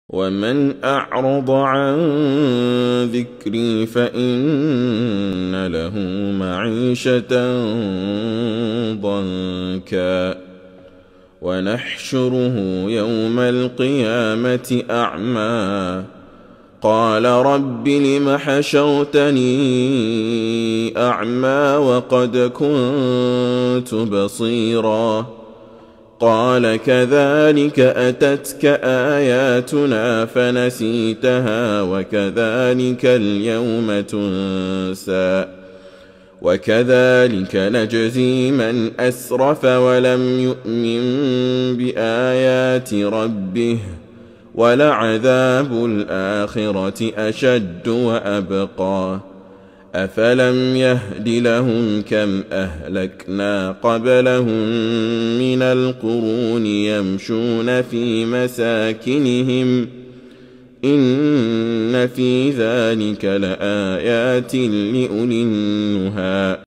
ومن أعرض عن ذكري فإن له معيشة ضنكا ونحشره يوم القيامة أعمى قال رب لم حشرتني أعمى وقد كنت بصيرا قال كذلك أتتك آياتنا فنسيتها وكذلك اليوم تنسى وكذلك نجزي من أسرف ولم يؤمن بآيات ربه ولعذاب الآخرة أشد وأبقى أفلم يهد لهم كم أهلكنا قبلهم من القرون يمشون في مساكنهم إن في ذلك لآيات لأولي النهى